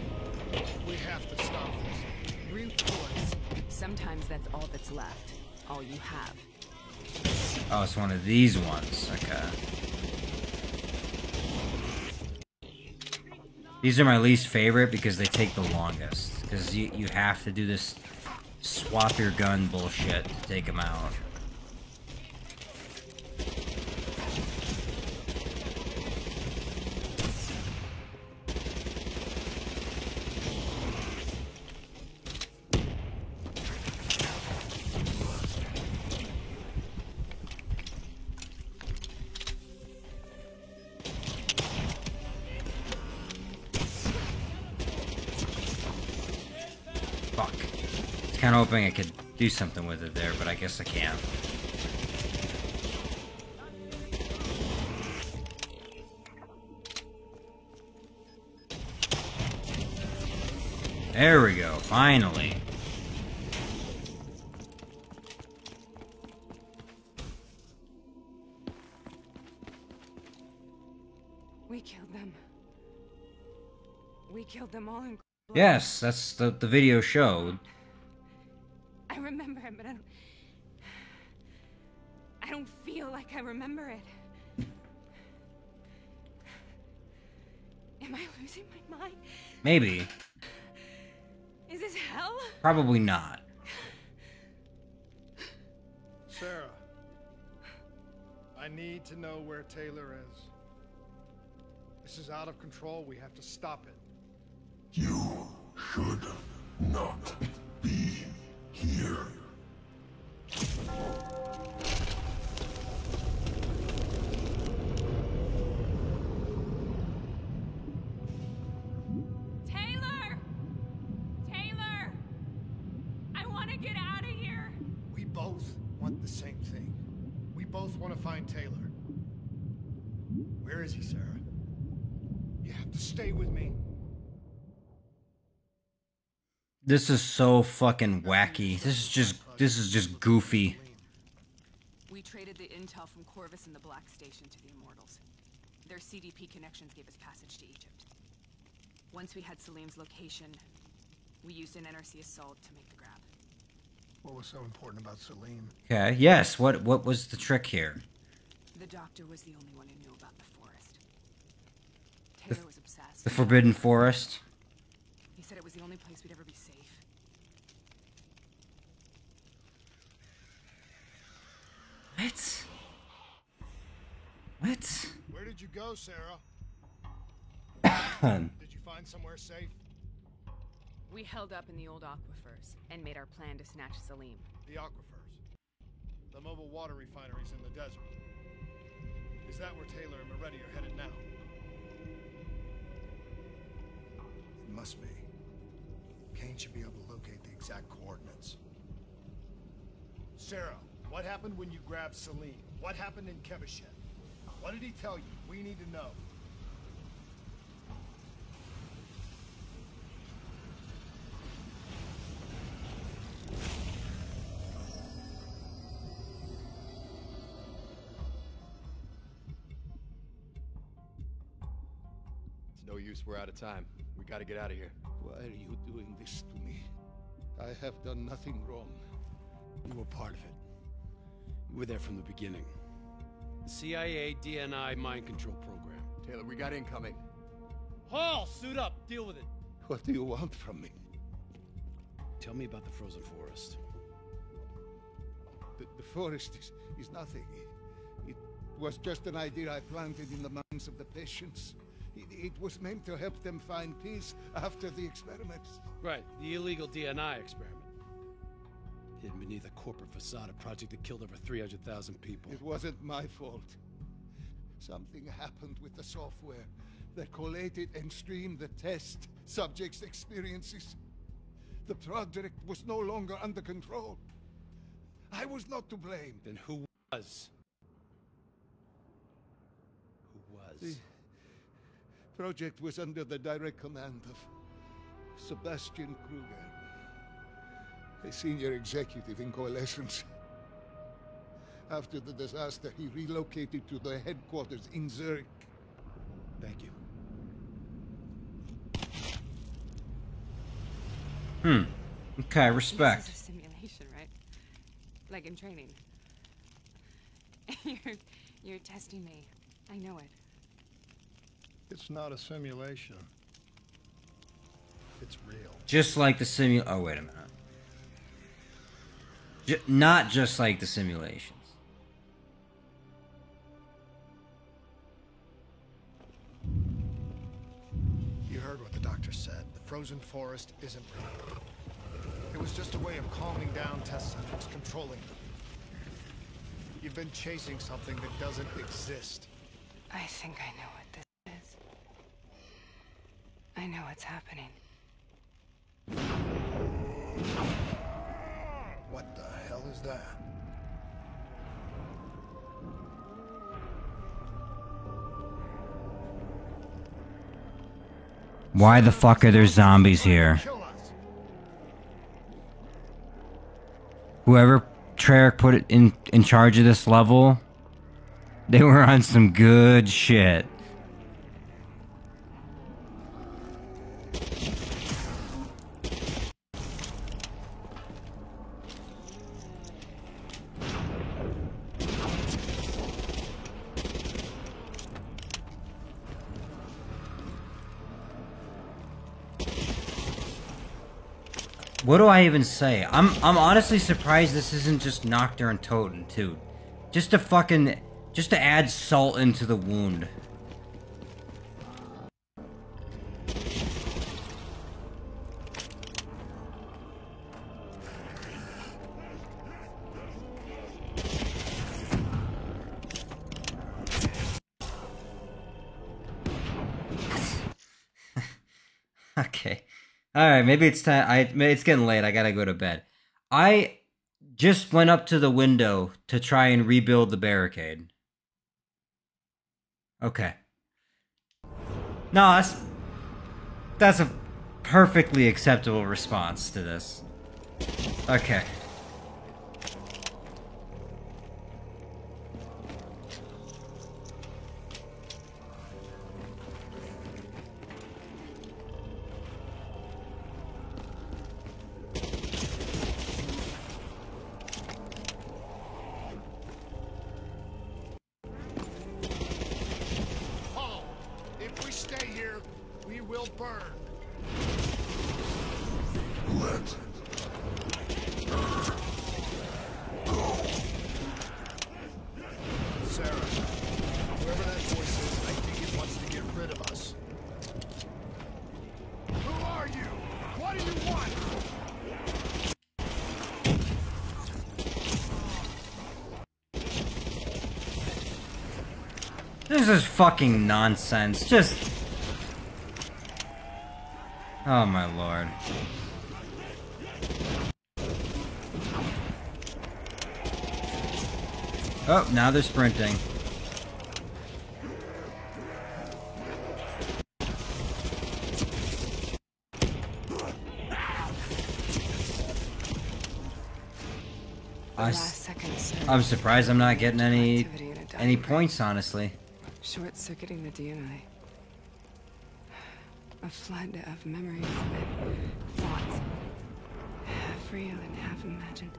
We have to stop this. Brute force. Sometimes that's all that's left. All you have. Oh, it's one of these ones. Okay. These are my least favorite because they take the longest. Because you have to do this swap your gun bullshit to take them out. Fuck. I was kind of hoping I could do something with it there, but I guess I can't. There we go, finally. We killed them. We killed them all in... Yes, that's the video showed. I remember, but I don't... I don't feel like I remember it. Am I losing my mind? Maybe. Is this hell? Probably not. Sarah, I need to know where Taylor is. This is out of control. We have to stop it. You should not be here. Taylor! Taylor! I want to get out of here. We both want the same thing. We both want to find Taylor. Where is he, Sarah? You have to stay with me. This is so fucking wacky. This is just goofy. We traded the intel from Corvus and the Black Station to the Immortals. Their CDP connections gave us passage to Egypt. Once we had Salim's location, we used an NRC assault to make the grab. What was so important about Salim? Okay, yes, what was the trick here? The doctor was the only one who knew about the forest. Taylor was obsessed. The Forbidden Forest? He said it was the only place we'd ever be safe. What? What? Where did you go, Sarah? Did you find somewhere safe? We held up in the old aquifers and made our plan to snatch Salim. The aquifers. The mobile water refineries in the desert. Is that where Taylor and Moretti are headed now? It must be. Kane should be able to locate the exact coordinates. Sarah, what happened when you grabbed Salim? What happened in Kevashet? What did he tell you? We need to know. It's no use, we're out of time. We gotta get out of here. Why are you doing this to me? I have done nothing wrong. You were part of it. You were there from the beginning. The CIA DNI mind control program. Taylor, we got incoming. Hall, suit up. Deal with it. What do you want from me? Tell me about the frozen forest. The forest is nothing. It was just an idea I planted in the minds of the patients. It was meant to help them find peace after the experiments. Right, the illegal DNI experiment. Hidden beneath a corporate facade, a project that killed over 300,000 people. It wasn't my fault. Something happened with the software that collated and streamed the test subjects' experiences. The project was no longer under control. I was not to blame. Then who was? Who was? The project was under the direct command of Sebastian Kruger, a senior executive in Coalescence. After the disaster, he relocated to the headquarters in Zurich. Thank you. Okay, respect. This is a simulation, right? Like in training. You're testing me. I know it. It's not a simulation. It's real. Just like the oh, wait a minute. Not just like the simulations. You heard what the doctor said. The frozen forest isn't real. It was just a way of calming down test subjects, controlling them. You've been chasing something that doesn't exist. I think I know what this is. I know what's happening. What the hell is that? Why the fuck are there zombies here? Whoever Treyarch put it in charge of this level, they were on some good shit. What do I even say? I'm honestly surprised this isn't just Nocturne Totem too. Just to add salt into the wound. Okay. Alright, maybe it's time. It's getting late. I gotta go to bed. I just went up to the window to try and rebuild the barricade. Okay. No, that's a perfectly acceptable response to this. Okay. This is fucking nonsense. Just... Oh my lord. Oh, now they're sprinting. I'm surprised I'm not getting any points, honestly. Short-circuiting the DNA. A flood of memories, thoughts, half real and half imagined.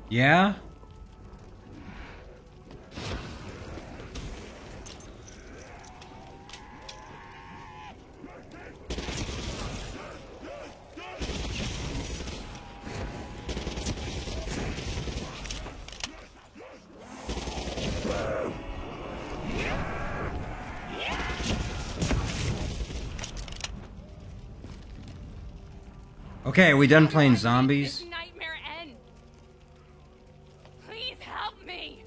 Yeah? Okay, are we done playing zombies? Nightmare end. Please help me.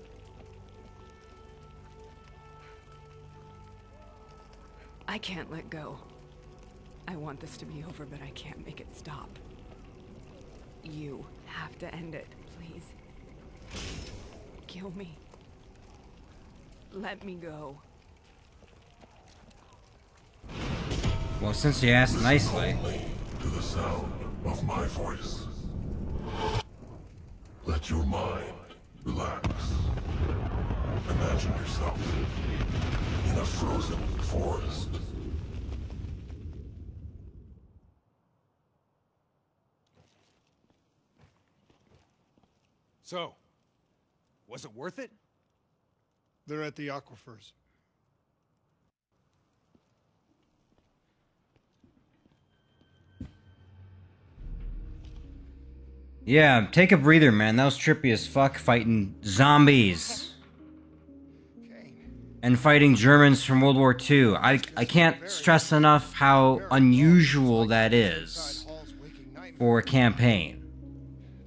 I can't let go. I want this to be over, but I can't make it stop. You have to end it, please. Kill me. Let me go. Well, since you asked nicely. To the sound of my voice. Let your mind relax. Imagine yourself in a frozen forest. So, was it worth it? They're at the aquifers. Yeah, take a breather, man. That was trippy as fuck, fighting zombies. And fighting Germans from World War II. I can't stress enough how unusual that is for a campaign.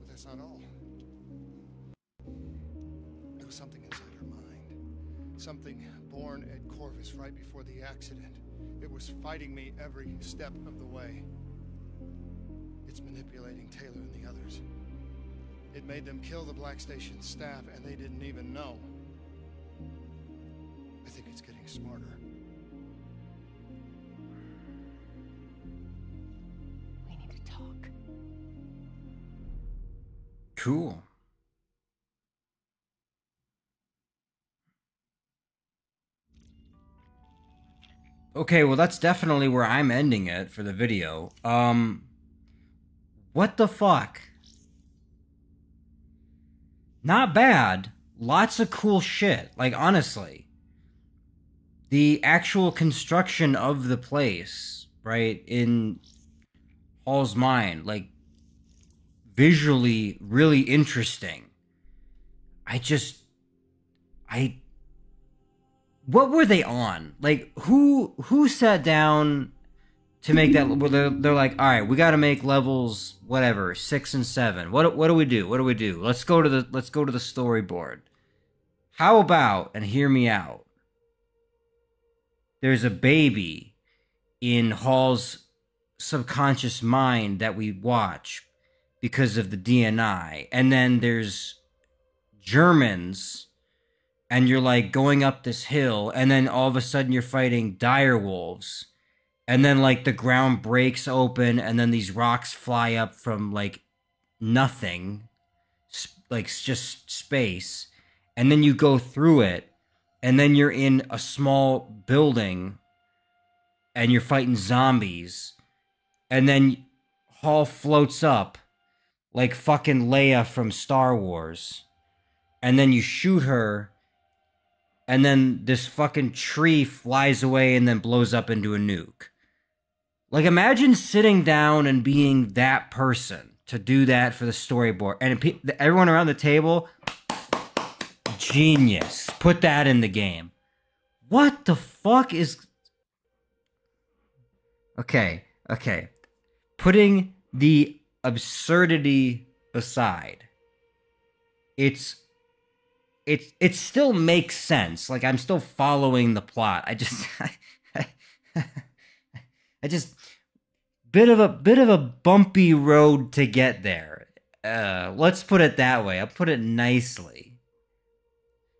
But that's not all. There was something inside her mind. Something born at Corvus right before the accident. It was fighting me every step of the way. It's manipulating Taylor and the others. It made them kill the Black Station staff, and they didn't even know. I think it's getting smarter. We need to talk. Cool. Okay, well that's definitely where I'm ending it for the video. What the fuck? Not bad. Lots of cool shit. Like, honestly. The actual construction of the place, right, in Hall's mind, like, visually really interesting. What were they on? Like, who sat down to make that? Well, they're like, all right, we got to make levels, whatever, 6 and 7. What do we do? What do we do? Let's go to the storyboard. How about, and hear me out, there's a baby in Hall's subconscious mind that we watch because of the DNI, and then there's Germans, and you're like going up this hill, and then all of a sudden you're fighting dire wolves, and then like the ground breaks open, and then these rocks fly up from like nothing, like just space, and then you go through it, and then you're in a small building, and you're fighting zombies, and then Hall floats up like fucking Leia from Star Wars, and then you shoot her, and then this fucking tree flies away and then blows up into a nuke. Like, imagine sitting down and being that person to do that for the storyboard, and everyone around the table, genius. Put that in the game. What the fuck is... Okay. Putting the absurdity aside, it still makes sense. Like, I'm still following the plot. I just bit of a bumpy road to get there. Let's put it that way. I'll put it nicely.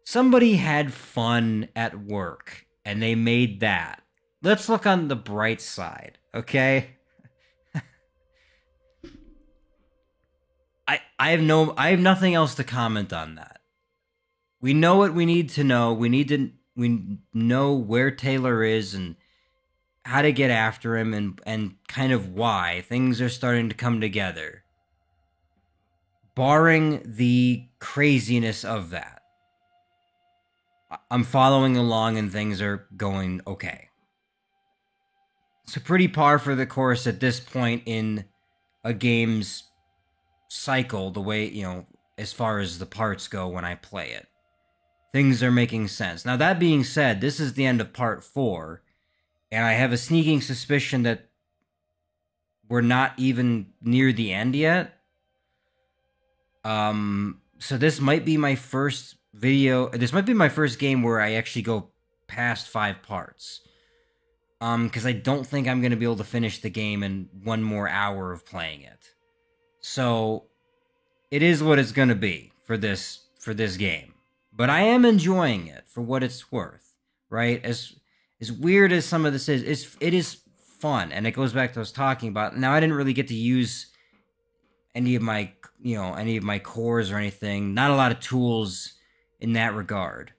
Somebody had fun at work, and they made that. Let's look on the bright side, okay? I have nothing else to comment on that. We know what we need to know. We know where Taylor is and how to get after him, and kind of why things are starting to come together. Barring the craziness of that, I'm following along and things are going okay. It's a pretty par for the course at this point in a game's cycle, the way, you know, as far as the parts go when I play it. Things are making sense. Now, that being said, this is the end of part 4, and I have a sneaking suspicion that we're not even near the end yet. So this might be my first video. This might be my first game where I actually go past 5 parts. Because I don't think I'm going to be able to finish the game in 1 more hour of playing it. So, it is what it's going to be for this game. But I am enjoying it for what it's worth, right? As weird as some of this is, it is fun, and it goes back to what I was talking about. Now, I didn't really get to use any of my cores or anything. Not a lot of tools in that regard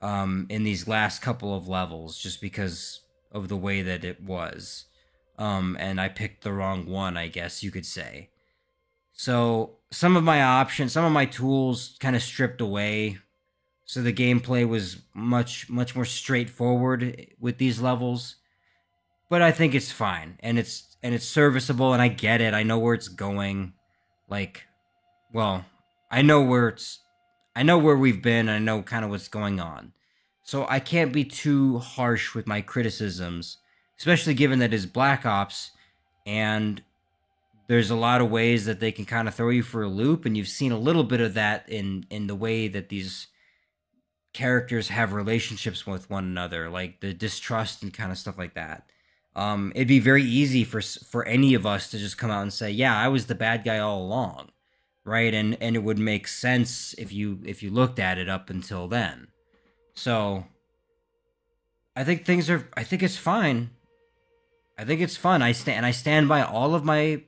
in these last couple of levels, just because of the way that it was. And I picked the wrong one, I guess you could say. So some of my options, some of my tools kind of stripped away. So the gameplay was much more straightforward with these levels. But I think it's fine, and it's serviceable, and I get it. I know where it's going. Like, well, I know where we've been, and I know kind of what's going on. So I can't be too harsh with my criticisms, especially given that it's Black Ops, and there's a lot of ways that they can kind of throw you for a loop, and you've seen a little bit of that in the way that these characters have relationships with one another, like the distrust and kind of stuff like that. It'd be very easy for any of us to just come out and say, yeah, I was the bad guy all along, right? And it would make sense if you looked at it up until then. So I think it's fine. I think it's fun. I stand by all of my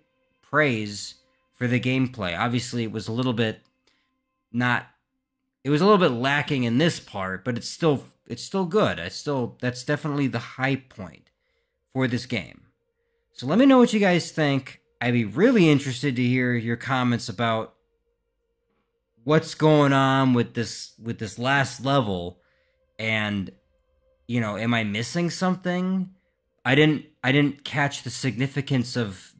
praise for the gameplay. Obviously, it was a little bit lacking in this part, but it's still good. That's definitely the high point for this game. So let me know what you guys think. I'd be really interested to hear your comments about what's going on with this last level, and, you know, am I missing something? I didn't catch the significance of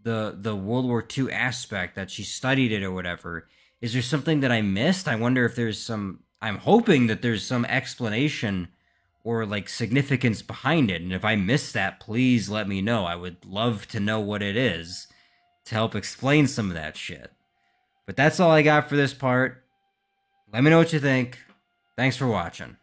the World War II aspect, that she studied it or whatever. Is there something that I missed? I wonder if there's some... I'm hoping that there's some explanation or, like, significance behind it. And if I missed that, please let me know. I would love to know what it is to help explain some of that shit. But that's all I got for this part. Let me know what you think. Thanks for watching.